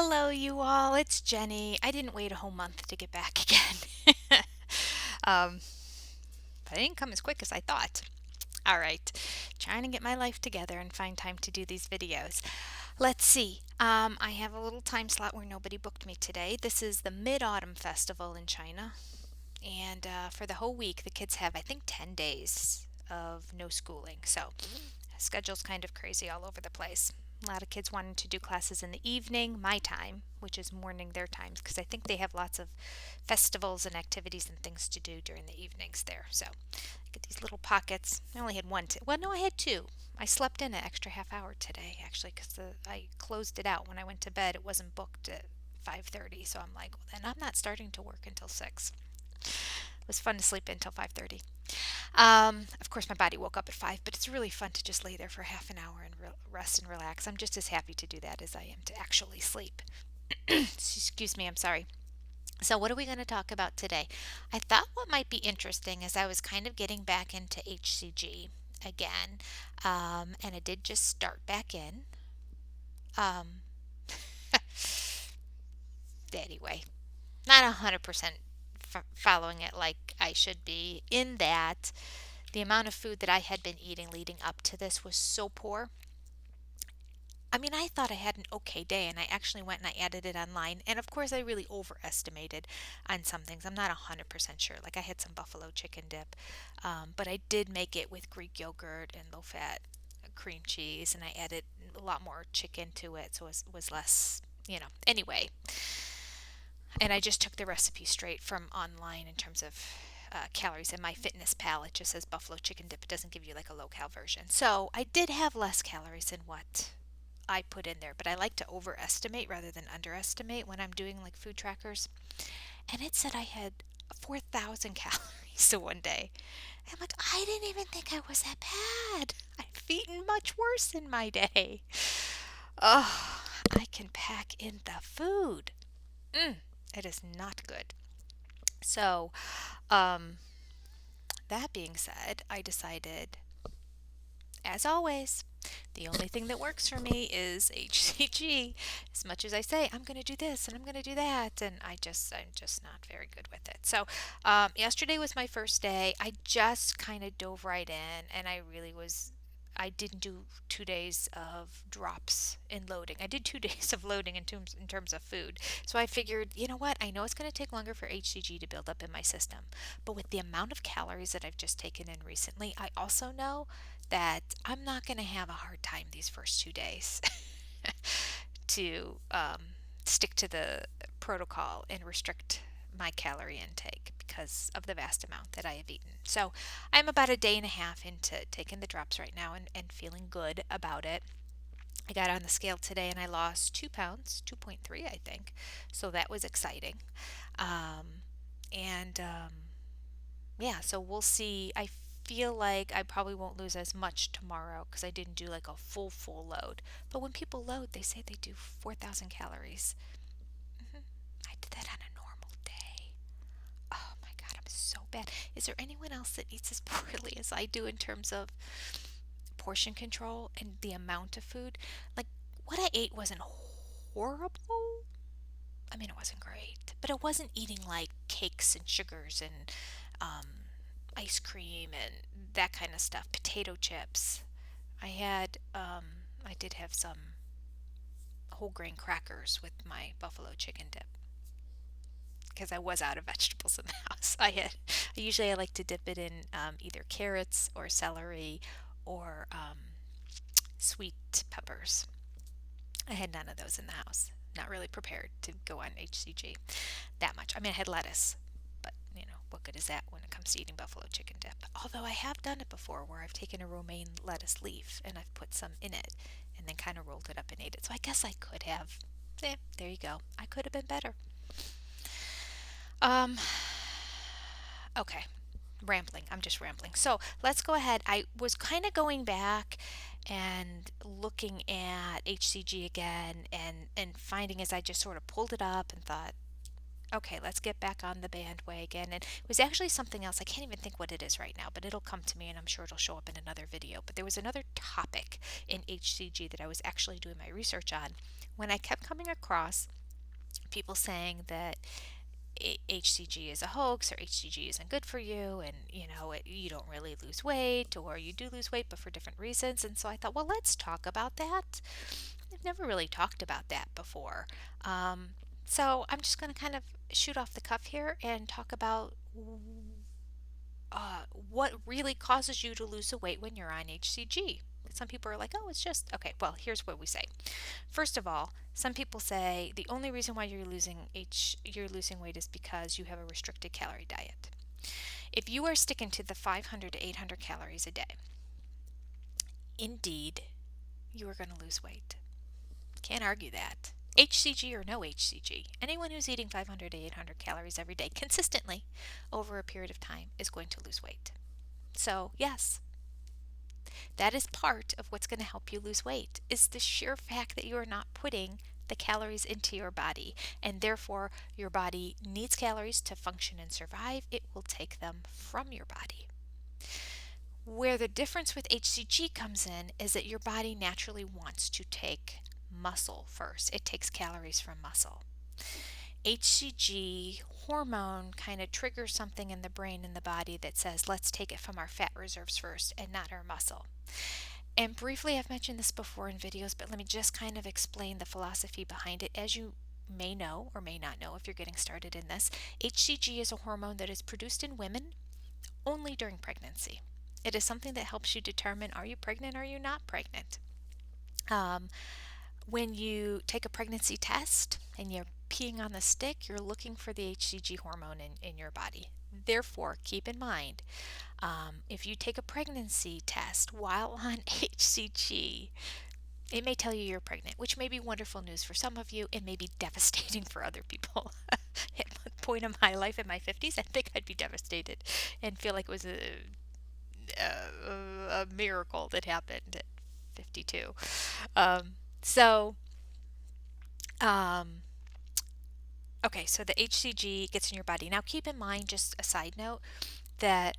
Hello, you all. It's Jenny. I didn't wait a whole month to get back again. um, but I didn't come as quick as I thought. All right, trying to get my life together and find time to do these videos. Let's see. I have a little time slot where nobody booked me today. This is the Mid-Autumn Festival in China, and for the whole week, the kids have, I think, 10 days of no schooling. So, schedule's kind of crazy all over the place. A lot of kids wanting to do classes in the evening, my time, which is morning their times, because I think they have lots of festivals and activities and things to do during the evenings there. So I get these little pockets. I only had one. Well, no, I had two. I slept in an extra half hour today, actually, because I closed it out when I went to bed. It wasn't booked at 5:30, so I'm like, well, then I'm not starting to work until 6. It was fun to sleep until 5:30. Of course, my body woke up at 5, but it's really fun to just lay there for half an hour and rest and relax. I'm just as happy to do that as I am to actually sleep. Excuse me, I'm sorry. So, what are we going to talk about today? I thought what might be interesting is I was kind of getting back into HCG again, and I did just start back in. Um, anyway, not 100% following it like I should be, in that the amount of food that I had been eating leading up to this was so poor. I mean, I thought I had an okay day, and I actually went and I added it online. And of course, I really overestimated on some things. I'm not 100% sure. Like, I had some buffalo chicken dip, but I did make it with Greek yogurt and low fat cream cheese, and I added a lot more chicken to it, so it was less, Anyway, and I just took the recipe straight from online in terms of calories. In my fitness pal, it just says buffalo chicken dip. It doesn't give you like a low cal version. So I did have less calories than what I put in there, but I like to overestimate rather than underestimate when I'm doing like food trackers. And it said I had 4,000 calories in one day. And I'm like, I didn't even think I was that bad. I've eaten much worse in my day. Oh, I can pack in the food. It is not good. So, um, that being said, I decided, as always, the only thing that works for me is HCG. As much as I say I'm going to do this and I'm going to do that, and I'm just not very good with it. So, yesterday was my first day. I just kind of dove right in, and I didn't do 2 days of drops in loading. I did 2 days of loading in terms of food. So I figured, you know what? I know it's going to take longer for HCG to build up in my system. But with the amount of calories that I've just taken in recently, I also know that I'm not going to have a hard time these first 2 days to stick to the protocol and restrict my calorie intake because of the vast amount that I have eaten. So I'm about a day and a half into taking the drops right now and feeling good about it. I got on the scale today and I lost 2 pounds, 2.3, I think. So that was exciting. And yeah, so we'll see. I feel like I probably won't lose as much tomorrow because I didn't do like a full load. But when people load, they say they do 4,000 calories. I did that on a normal day. Oh my God, I'm so bad. Is there anyone else that eats as poorly as I do in terms of portion control and the amount of food? Like, what I ate wasn't horrible. I mean, it wasn't great, but it wasn't eating like cakes and sugars and ice cream and that kind of stuff. Potato chips. I did have some whole grain crackers with my buffalo chicken dip because I was out of vegetables in the house. I like to dip it in either carrots or celery or sweet peppers. I had none of those in the house. Not really prepared to go on HCG that much. I mean, I had lettuce, but what good is that when it comes to eating buffalo chicken dip? Although I have done it before where I've taken a romaine lettuce leaf and I've put some in it and then kind of rolled it up and ate it. So I guess I could have. There you go. I could have been better. Um, okay. Rambling. I'm just rambling. So let's go ahead. I was kind of going back and looking at HCG again and finding as I just sort of pulled it up and thought, okay, let's get back on the bandwagon. And it was actually something else. I can't even think what it is right now, but it'll come to me and I'm sure it'll show up in another video. But there was another topic in HCG that I was actually doing my research on when I kept coming across people saying that HCG is a hoax or HCG isn't good for you, and you don't really lose weight, or you do lose weight but for different reasons. And so I thought, well, let's talk about that. I've never really talked about that before. Um, so I'm just going to kind of shoot off the cuff here and talk about what really causes you to lose the weight when you're on HCG. Some people are like, oh, it's just okay. Well, here's what we say. First of all, some people say the only reason why you're losing weight is because you have a restricted calorie diet. If you are sticking to the 500 to 800 calories a day, indeed, you are going to lose weight. Can't argue that. HCG or no HCG, anyone who's eating 500 to 800 calories every day consistently over a period of time is going to lose weight. So, yes, that is part of what's going to help you lose weight, is the sheer fact that you are not putting the calories into your body, and therefore your body needs calories to function and survive. It will take them from your body. Where the difference with HCG comes in is that your body naturally wants to take muscle first. It takes calories from muscle. HCG hormone kind of triggers something in the brain and the body that says, let's take it from our fat reserves first and not our muscle. And briefly, I've mentioned this before in videos, but let me just kind of explain the philosophy behind it. As you may know or may not know if you're getting started in this, HCG is a hormone that is produced in women only during pregnancy. It is something that helps you determine, are you pregnant or are you not pregnant? When you take a pregnancy test and you're peeing on the stick, you're looking for the HCG hormone in your body. Therefore, keep in mind, if you take a pregnancy test while on HCG, it may tell you you're pregnant, which may be wonderful news for some of you. It may be devastating for other people. At one point in my life, in my 50s, I think I'd be devastated and feel like it was a miracle that happened at 52. Um, so, um, okay, so the HCG gets in your body. Now, keep in mind, just a side note, that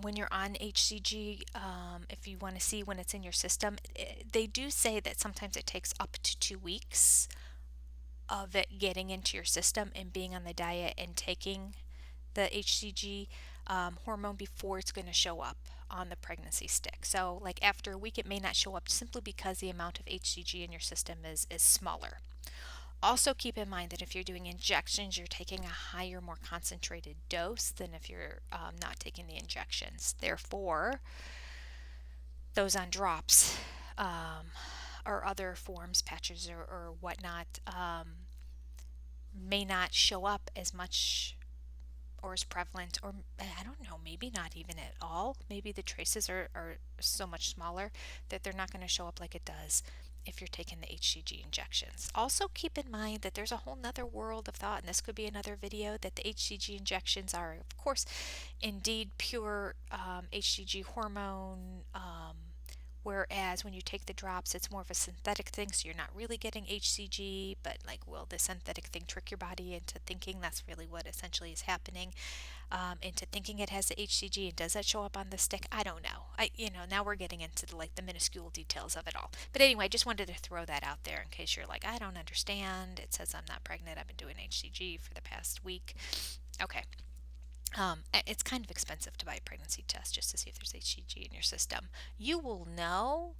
when you're on HCG, if you want to see when it's in your system, they do say that sometimes it takes up to 2 weeks of it getting into your system and being on the diet and taking the HCG hormone before it's going to show up on the pregnancy stick. So, like after a week, it may not show up simply because the amount of HCG in your system is smaller. Also, keep in mind that if you're doing injections, you're taking a higher, more concentrated dose than if you're not taking the injections. Therefore, those on drops or other forms, patches or whatnot, may not show up as much or as prevalent, or I don't know, maybe not even at all. Maybe the traces are so much smaller that they're not going to show up like it does if you're taking the HCG injections. Also, keep in mind that there's a whole nother world of thought, and this could be another video, that the HCG injections are, of course, indeed pure HCG hormone, whereas when you take the drops, it's more of a synthetic thing, so you're not really getting HCG, but like, will the synthetic thing trick your body into thinking that's really what essentially is happening, into thinking it has the HCG, and does that show up on the stick? I don't know. Now we're getting into the minuscule details of it all. But anyway, I just wanted to throw that out there in case you're like, I don't understand. It says I'm not pregnant. I've been doing HCG for the past week. Okay. It's kind of expensive to buy a pregnancy test just to see if there's HCG in your system. You will know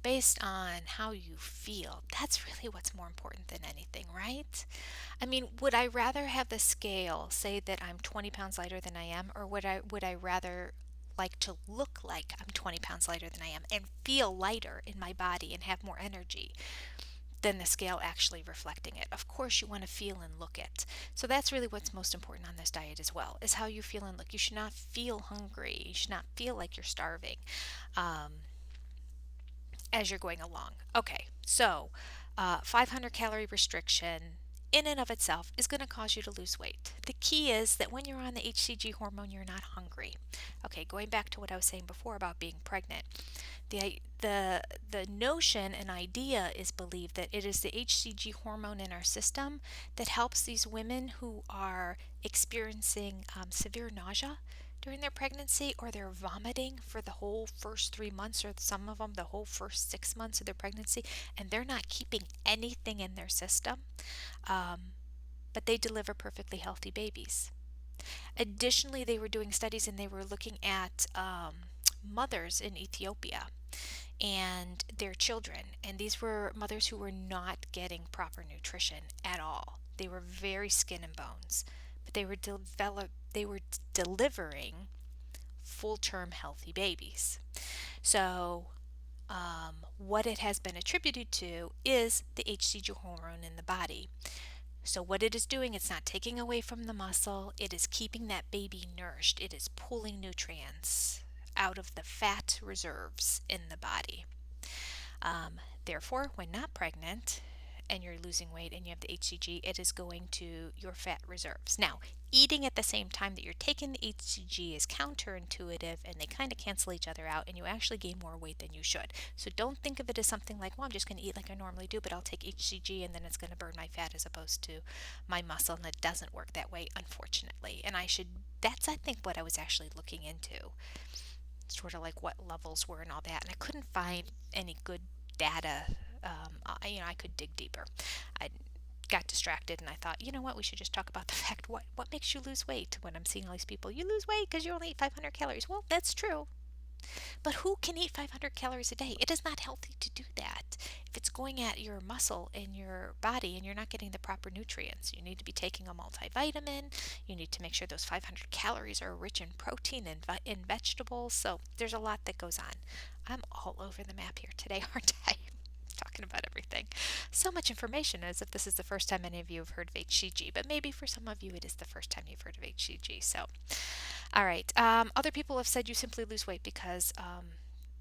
based on how you feel. That's really what's more important than anything, right? I mean, would I rather have the scale say that I'm 20 pounds lighter than I am, or would I rather like to look like I'm 20 pounds lighter than I am and feel lighter in my body and have more energy than the scale actually reflecting it? Of course, you want to feel and look it. So that's really what's most important on this diet as well, is how you feel and look. You should not feel hungry. You should not feel like you're starving as you're going along. Okay, so 500 calorie restriction in and of itself is going to cause you to lose weight. The key is that when you're on the HCG hormone, you're not hungry. Okay, going back to what I was saying before about being pregnant, the notion and idea is believed that it is the HCG hormone in our system that helps these women who are experiencing severe nausea during their pregnancy, or they're vomiting for the whole first 3 months, or some of them the whole first 6 months of their pregnancy, and they're not keeping anything in their system, um, but they deliver perfectly healthy babies. Additionally, they were doing studies and they were looking at mothers in Ethiopia and their children. And these were mothers who were not getting proper nutrition at all. They were very skin and bones, but they were delivering full-term healthy babies. So, what it has been attributed to is the HCG hormone in the body. So, what it is doing, it's not taking away from the muscle, it is keeping that baby nourished. It is pulling nutrients out of the fat reserves in the body. Therefore, when not pregnant and you're losing weight and you have the HCG, it is going to your fat reserves. Now, eating at the same time that you're taking the HCG is counterintuitive, and they kind of cancel each other out, and you actually gain more weight than you should. So don't think of it as something like, well, I'm just going to eat like I normally do, but I'll take HCG and then it's going to burn my fat as opposed to my muscle, and it doesn't work that way, unfortunately. And that's, I think, what I was actually looking into, sort of like what levels were and all that, and I couldn't find any good data. I could dig deeper. I got distracted and I thought, you know what, we should just talk about the fact what makes you lose weight. When I'm seeing all these people, you lose weight because you only eat 500 calories. Well, that's true. But who can eat 500 calories a day? It is not healthy to do that. If it's going at your muscle and your body and you're not getting the proper nutrients, you need to be taking a multivitamin. You need to make sure those 500 calories are rich in protein and in vegetables. So there's a lot that goes on. I'm all over the map here today, aren't I? Talking about everything. So much information, as if this is the first time any of you have heard of HCG, but maybe for some of you it is the first time you've heard of HCG. So, all right. Other people have said you simply lose weight because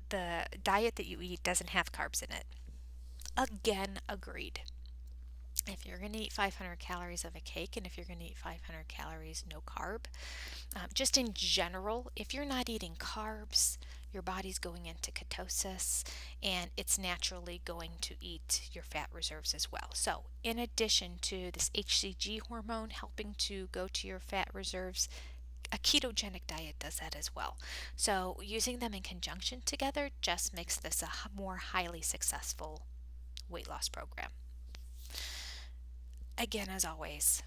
the diet that you eat doesn't have carbs in it. Again, agreed. If you're going to eat 500 calories of a cake, and if you're going to eat 500 calories no carb, just in general, if you're not eating carbs, your body's going into ketosis, and it's naturally going to eat your fat reserves as well. So, in addition to this HCG hormone helping to go to your fat reserves, a ketogenic diet does that as well. So, using them in conjunction together just makes this a more highly successful weight loss program. Again, as always,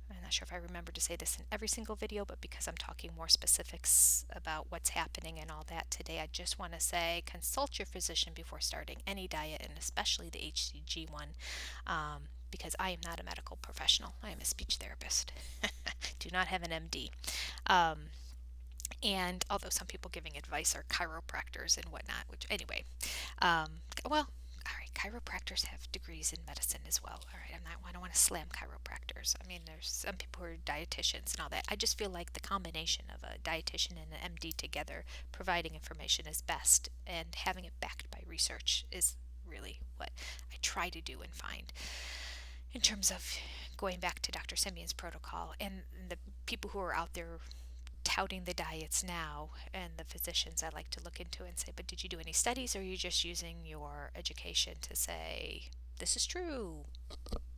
I'm not sure if I remember to say this in every single video, but because I'm talking more specifics about what's happening and all that today, I just want to say consult your physician before starting any diet, and especially the HCG one, because I am not a medical professional. I am a speech therapist. Do not have an MD. And although some people giving advice are chiropractors and whatnot, which anyway, well, all right, chiropractors have degrees in medicine as well. All right, I don't want to slam chiropractors. I mean, there's some people who are dietitians and all that. I just feel like the combination of a dietitian and an MD together providing information is best, and having it backed by research is really what I try to do and find. In terms of going back to Dr. Simeon's protocol and the people who are out there touting the diets now, and the physicians, I like to look into and say, but did you do any studies, or are you just using your education to say this is true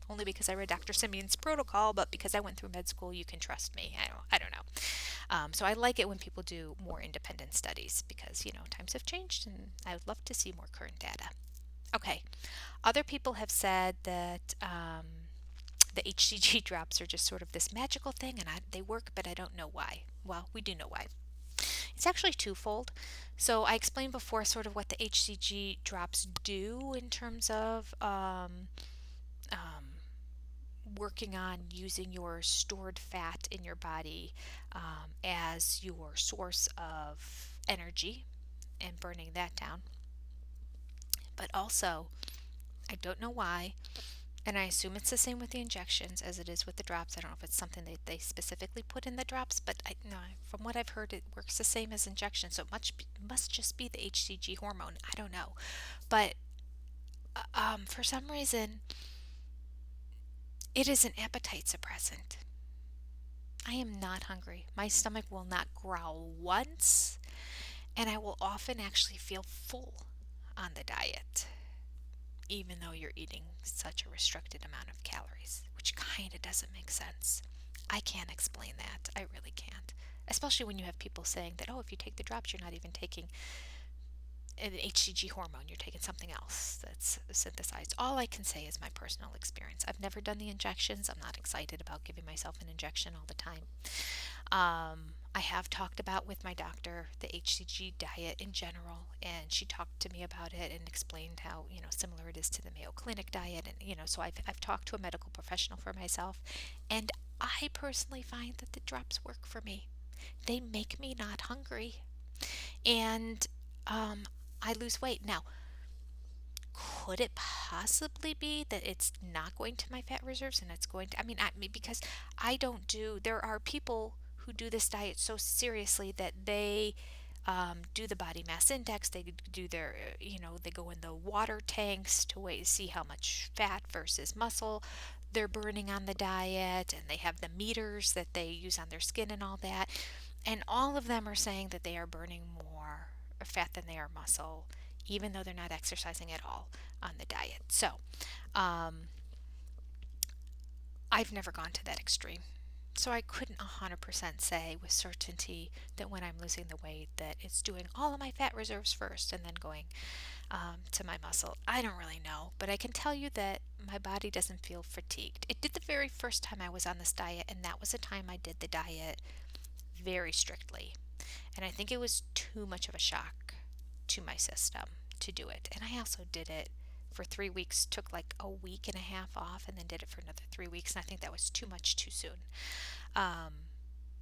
only because I read Dr. Simeon's protocol, but because I went through med school you can trust me? I don't know. So I like it when people do more independent studies, because times have changed and I would love to see more current data. Okay, other people have said that the HCG drops are just sort of this magical thing, and they work, but I don't know why. Well, we do know why. It's actually twofold. So I explained before sort of what the HCG drops do in terms of working on using your stored fat in your body as your source of energy and burning that down. But also, I don't know why, and I assume it's the same with the injections as it is with the drops. I don't know if it's something they specifically put in the drops, but no, from what I've heard, it works the same as injections. So it must just be the HCG hormone. I don't know. But for some reason, it is an appetite suppressant. I am not hungry. My stomach will not growl once, and I will often actually feel full on the diet, even though you're eating such a restricted amount of calories, which kind of doesn't make sense. I can't explain that. I really can't. especially when you have people saying that, oh, if you take the drops, you're not even taking an HCG hormone, you're taking something else that's synthesized. All I can say is my personal experience. I've never done the injections. I'm not excited about giving myself an injection all the time. I have talked about with my doctor the HCG diet in general, and she talked to me about it and explained how, similar it is to the Mayo Clinic diet. And, so I've talked to a medical professional for myself, and I personally find that the drops work for me. They make me not hungry, and um, I lose weight. Now, could it possibly be that it's not going to my fat reserves and it's going to, because I don't do, there are people who do this diet so seriously that they do the body mass index, they do their, they go in the water tanks to wait, see how much fat versus muscle they're burning on the diet, and they have the meters that they use on their skin and all that. And all of them are saying that they are burning more fat than they are muscle, even though they're not exercising at all on the diet. So, um, I've never gone to that extreme. So I couldn't 100% say with certainty that when I'm losing the weight that it's doing all of my fat reserves first and then going to my muscle. I don't really know, but I can tell you that my body doesn't feel fatigued. It did the very first time I was on this diet, and that was the time I did the diet very strictly. And I think it was too much of a shock to my system to do it. And I also did it for 3 weeks, took like a week and a half off, and then did it for another 3 weeks. And I think that was too much too soon, um,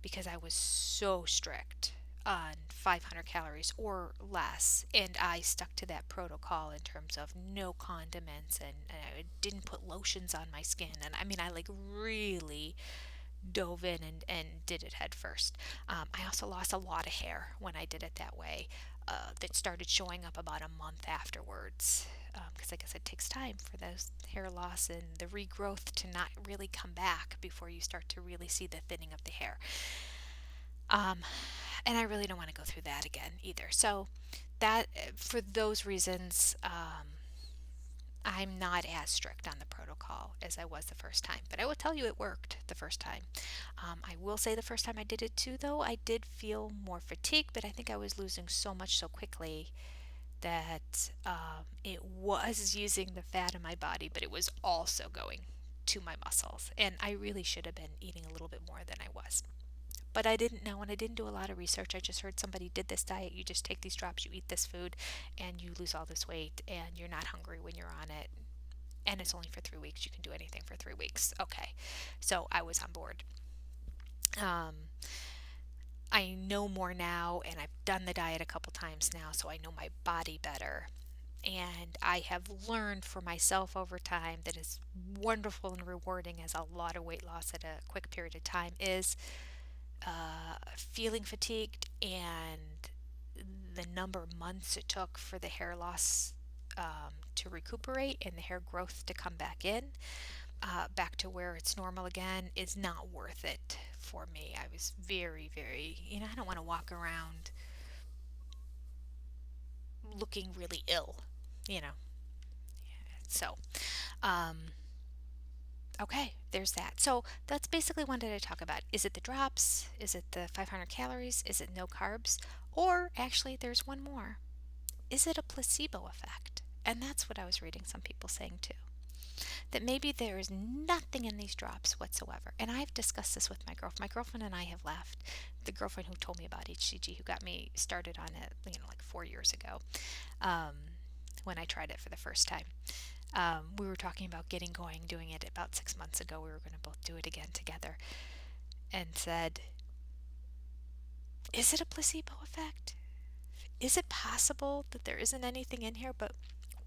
because I was so strict on 500 calories or less, and I stuck to that protocol in terms of no condiments, and I didn't put lotions on my skin. And I like really dove in and did it head first. I also lost a lot of hair when I did it that way. That started showing up about a month afterwards, because I guess it takes time for those hair loss and the regrowth to not really come back before you start to really see the thinning of the hair. Um, and I really don't want to go through that again either. So that for those reasons, I'm not as strict on the protocol as I was the first time, but I will tell you it worked the first time. I will say the first time I did it too, though, I did feel more fatigued, but I think I was losing so much so quickly that it was using the fat in my body, but it was also going to my muscles. And I really should have been eating a little bit more than I was. But I didn't know, and I didn't do a lot of research. I just heard somebody did this diet. You just take these drops, you eat this food, and you lose all this weight, and you're not hungry when you're on it. And it's only for 3 weeks. You can do anything for 3 weeks. Okay. So I was on board. Um, I know more now, and I've done the diet a couple times now, so I know my body better. And I have learned for myself over time that is wonderful and rewarding as a lot of weight loss at a quick period of time is feeling fatigued, and the number of months it took for the hair loss to recuperate and the hair growth to come back in, back to where it's normal again, is not worth it for me. I was very, very, I don't want to walk around looking really ill, you know. So, um, okay, there's that. So that's basically what did I talk about. Is it the drops? Is it the 500 calories? Is it no carbs? Or actually, there's one more. Is it a placebo effect? And that's what I was reading some people saying too. That maybe there is nothing in these drops whatsoever. And I've discussed this with my girlfriend. My girlfriend and I have laughed. The girlfriend who told me about HCG, who got me started on it, like 4 years ago, um, when I tried it for the first time. We were talking about getting going, doing it about 6 months ago. We were going to both do it again together, and said, is it a placebo effect? Is it possible that there isn't anything in here, but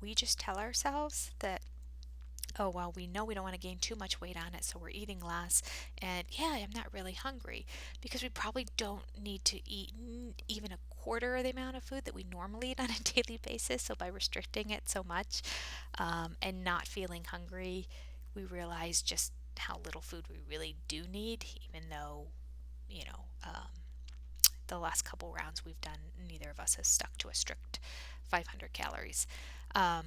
we just tell ourselves that, oh, well, we know we don't want to gain too much weight on it, so we're eating less. And yeah, I'm not really hungry, because we probably don't need to eat even a quarter of the amount of food that we normally eat on a daily basis. So by restricting it so much, and not feeling hungry, we realize just how little food we really do need, even though, the last couple rounds we've done, neither of us has stuck to a strict 500 calories. Um,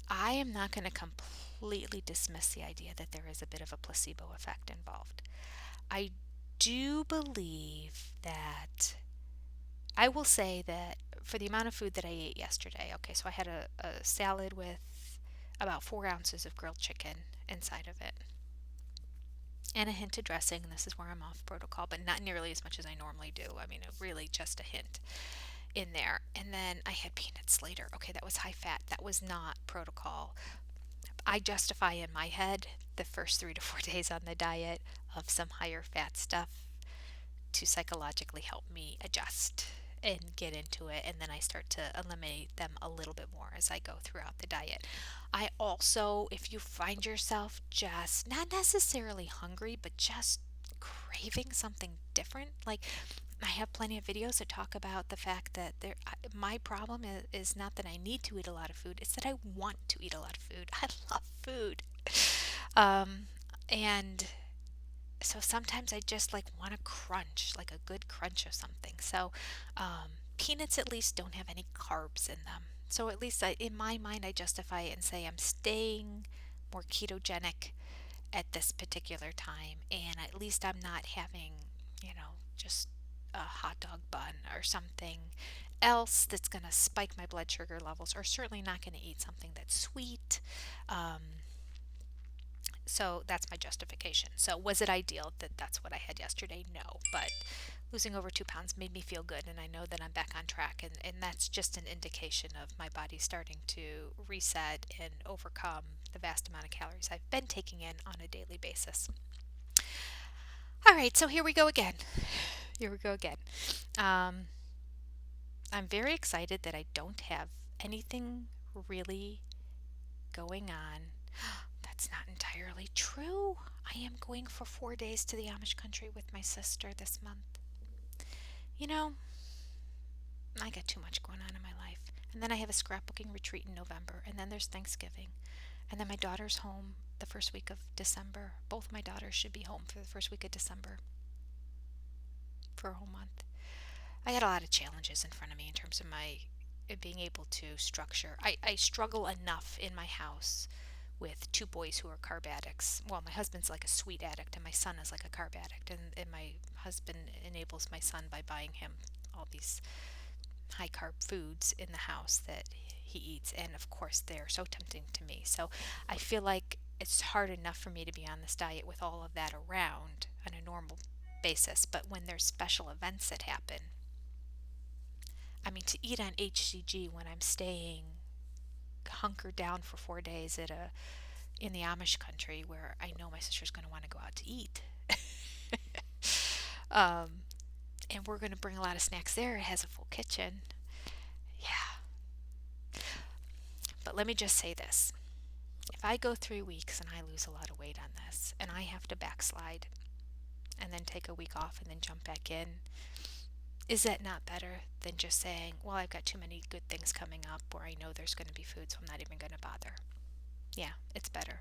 I am not going to completely dismiss the idea that there is a bit of a placebo effect involved. I do believe that I will say that for the amount of food that I ate yesterday, okay, so I had a salad with about 4 ounces of grilled chicken inside of it and a hint of dressing. And this is where I'm off protocol, but not nearly as much as I normally do. I mean, really just a hint in there. And then I had peanuts later. Okay, that was high fat. That was not protocol. I justify in my head the first 3 to 4 days on the diet of some higher fat stuff to psychologically help me adjust and get into it, and then I start to eliminate them a little bit more as I go throughout the diet. I also, if you find yourself just not necessarily hungry, but just craving something different, like I have plenty of videos that talk about the fact that my problem is not that I need to eat a lot of food, it's that I want to eat a lot of food. I love food. Um, and so sometimes I just like want to crunch, like a good crunch of something. So peanuts at least don't have any carbs in them. So at least in my mind, I justify it and say I'm staying more ketogenic at this particular time, and at least I'm not having, just a hot dog bun or something else that's going to spike my blood sugar levels, or certainly not going to eat something that's sweet. Um, so that's my justification. So was it ideal that that's what I had yesterday? No, but losing over 2 pounds made me feel good, and I know that I'm back on track, and that's just an indication of my body starting to reset and overcome the vast amount of calories I've been taking in on a daily basis. All right, so here we go again. Here we go again. Um, I'm very excited that I don't have anything really going on. That's not entirely true. I am going for 4 days to the Amish country with my sister this month. You know, I got too much going on in my life. And then I have a scrapbooking retreat in November, and then there's Thanksgiving. And then my daughter's home the first week of December. Both my daughters should be home for the first week of December for a whole month. I had a lot of challenges in front of me in terms of my being able to structure. I struggle enough in my house with two boys who are carb addicts. Well, my husband's like a sweet addict, and my son is like a carb addict. And my husband enables my son by buying him all these high carb foods in the house that he eats. And of course, they're so tempting to me. So I feel like it's hard enough for me to be on this diet with all of that around on a normal basis. But when there's special events that happen, I mean, to eat on HCG when I'm staying hunkered down for 4 days in the Amish country where I know my sister's going to want to go out to eat. um, and we're going to bring a lot of snacks there. It has a full kitchen. Yeah. But let me just say this. If I go 3 weeks and I lose a lot of weight on this, and I have to backslide and then take a week off and then jump back in, is that not better than just saying, well, I've got too many good things coming up where I know there's going to be food, so I'm not even going to bother? Yeah, it's better.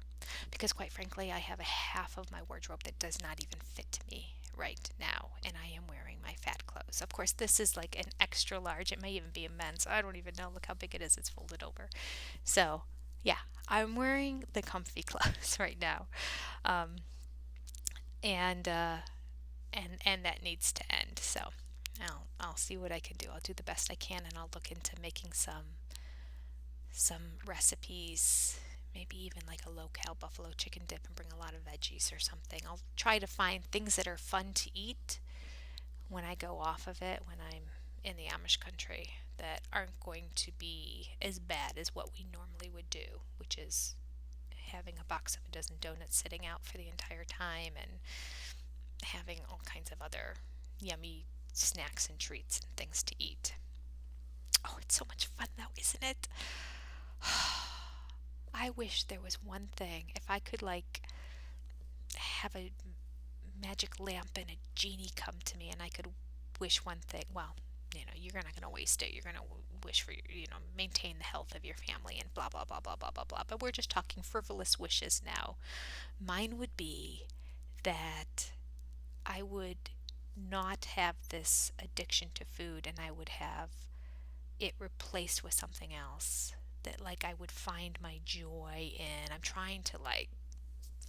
Because quite frankly, I have a half of my wardrobe that does not even fit me right now, and I am wearing my fat clothes. Of course, this is like an extra large. It may even be a men's. I don't even know. Look how big it is. It's folded over. So, yeah, I'm wearing the comfy clothes right now. Um, and that needs to end. So, I'll see what I can do. I'll do the best I can, and I'll look into making some recipes, maybe even like a low-cal buffalo chicken dip and bring a lot of veggies or something. I'll try to find things that are fun to eat when I go off of it, when I'm in the Amish country, that aren't going to be as bad as what we normally would do, which is having a box of a dozen donuts sitting out for the entire time and having all kinds of other yummy snacks and treats and things to eat. Oh, it's so much fun though, isn't it? I wish there was one thing. If I could like have a magic lamp and a genie come to me and I could wish one thing. Well, you're not going to waste it. You're going to wish for, maintain the health of your family and blah, blah, blah, blah, blah, blah, blah. But we're just talking frivolous wishes now. Mine would be that I would not have this addiction to food, and I would have it replaced with something else that like I would find my joy in. I'm trying to like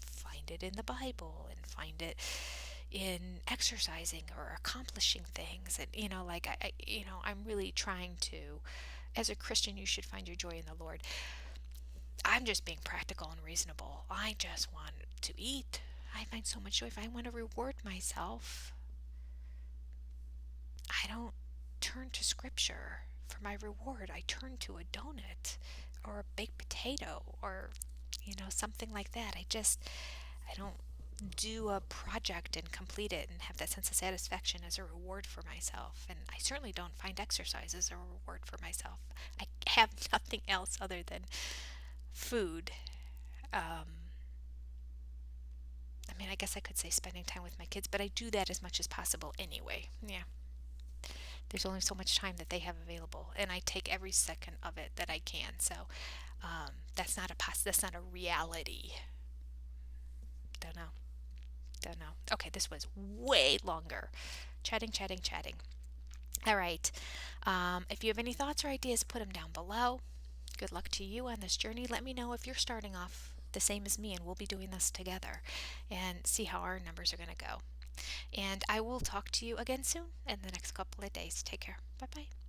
find it in the Bible and find it in exercising or accomplishing things. And like I'm really trying to, as a Christian, you should find your joy in the Lord. I'm just being practical and reasonable. I just want to eat. I find so much joy. If I want to reward myself, I don't turn to scripture for my reward. I turn to a donut or a baked potato or something like that. I don't do a project and complete it and have that sense of satisfaction as a reward for myself. And I certainly don't find exercise as a reward for myself. I have nothing else other than food. I mean, I guess I could say spending time with my kids, but I do that as much as possible anyway. Yeah. There's only so much time that they have available, and I take every second of it that I can. So that's not a reality. Don't know. Don't know. Okay, this was way longer. Chatting, chatting, chatting. All right. If you have any thoughts or ideas, put them down below. Good luck to you on this journey. Let me know if you're starting off the same as me, and we'll be doing this together and see how our numbers are going to go. And I will talk to you again soon in the next couple of days. Take care. Bye bye.